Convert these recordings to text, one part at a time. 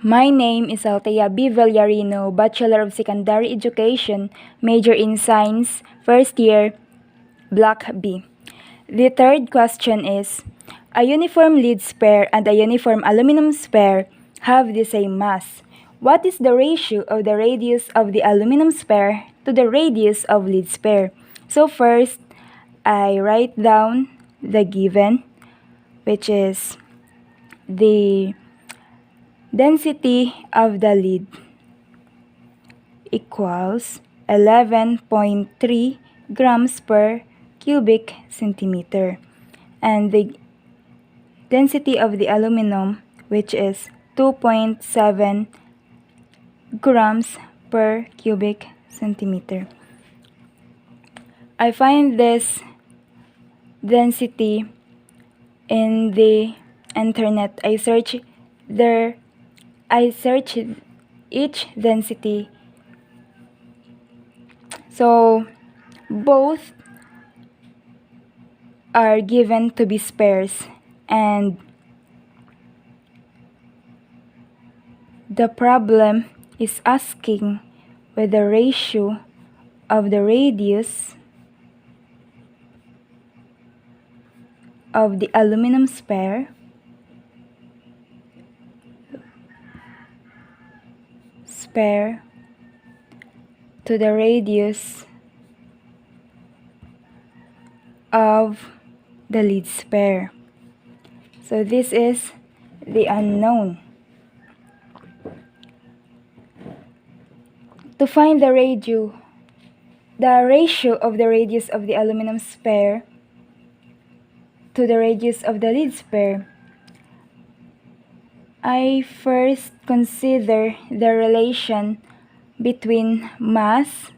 My name is Althea B. Villarino, Bachelor of Secondary Education, major in Science, first year, Block B. The third question is, a uniform lead spare and a uniform aluminum spare have the same mass. What is the ratio of the radius of the aluminum spare to the radius of lead spare? So first, I write down the given, which is the density of the lead equals 11.3 grams per cubic centimeter, and the density of the aluminum, which is 2.7 grams per cubic centimeter. I find this density in the internet. I search each density. So both are given to be spares, and the problem is asking with the ratio of the radius of the aluminum spare to the radius of the lead spare. So this is the unknown. To find the ratio of the radius of the aluminum spare to the radius of the lead spare, I first consider the relation between mass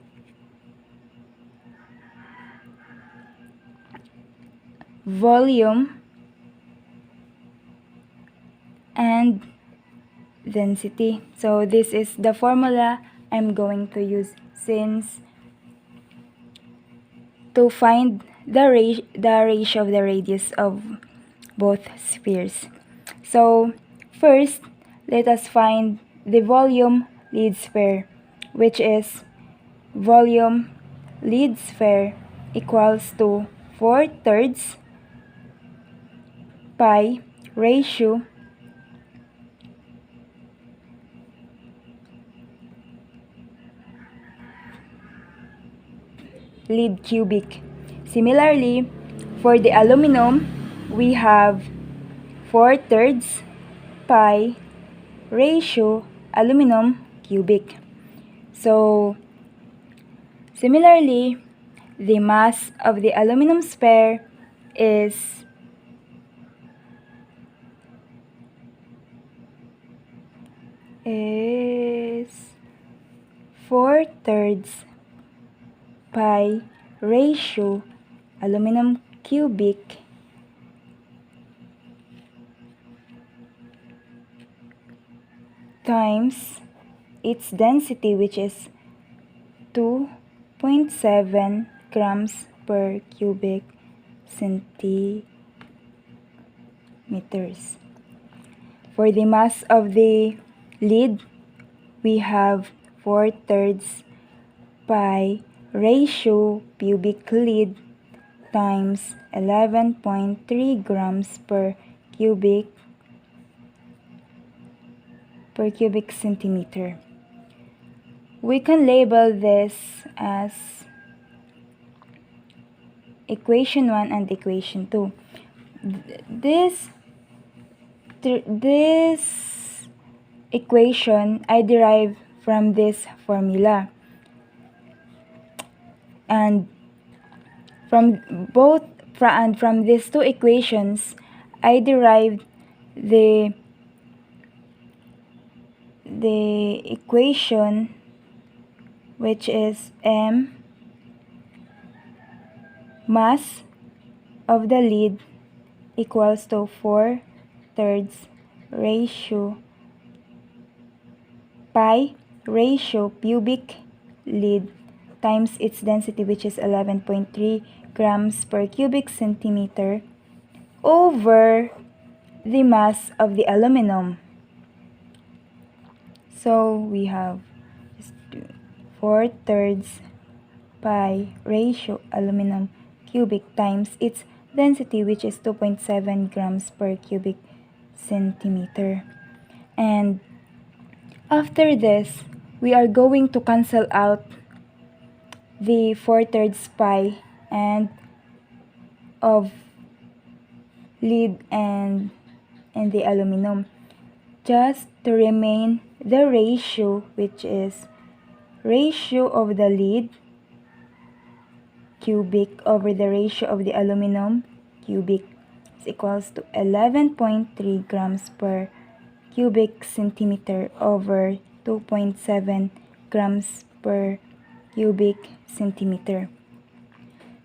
volume and density. So this is the formula I'm going to use to find the ratio of the radius of both spheres. So first, let us find the volume lead sphere, which is volume lead sphere equals to 4/3 pi ratio lead cubic. Similarly, for the aluminum, we have 4/3 pi ratio aluminum cubic. So, similarly, the mass of the aluminum spare is 4/3 pi ratio aluminum cubic times its density, which is 2.7 grams per cubic centimeters. For the mass of the lead, we have 4/3 pi ratio cubic lead times 11.3 grams per cubic centimeter. We can label this as equation 1 and equation 2. This equation I derive from this formula, and from these two equations I derived the equation, which is m mass of the lead equals to 4/3 ratio pi ratio cubic lead times its density, which is 11.3 grams per cubic centimeter, over the mass of the aluminum. So we have 4/3 pi ratio aluminum cubic times its density, which is 2.7 grams per cubic centimeter. And after this, we are going to cancel out the 4/3 pi and of lead and the aluminum, just to remain the ratio, which is ratio of the lead cubic over the ratio of the aluminum cubic is equals to 11.3 grams per cubic centimeter over 2.7 grams per cubic centimeter.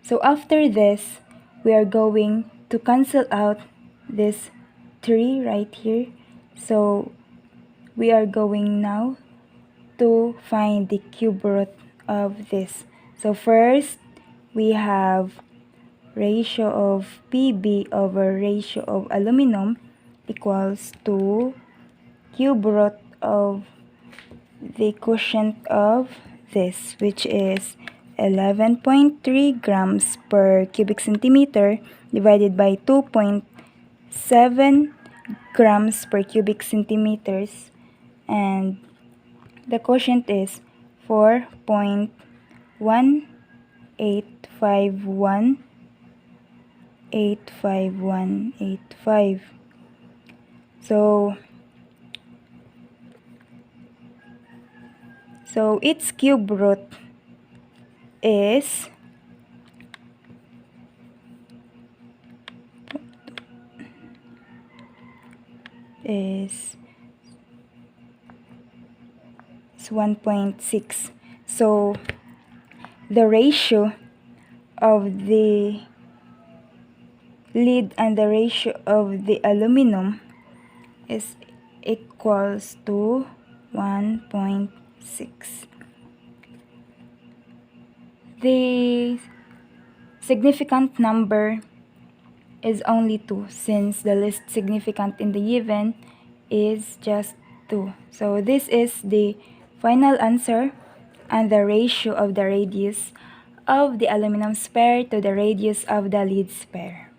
So after this, we are going to cancel out this 3 right here. So we are going now to find the cube root of this. So first, we have ratio of Pb over ratio of aluminum equals to cube root of the quotient of this, which is 11.3 grams per cubic centimeter divided by 2.7 grams per cubic centimeters, and the quotient is 4.185185185. So its cube root is 1.6. So the ratio of the lead and the ratio of the aluminum is equals to 1.6. The significant number is only 2, since the least significant in the given is just 2. So this is the final answer, and the ratio of the radius of the aluminum sphere to the radius of the lead sphere.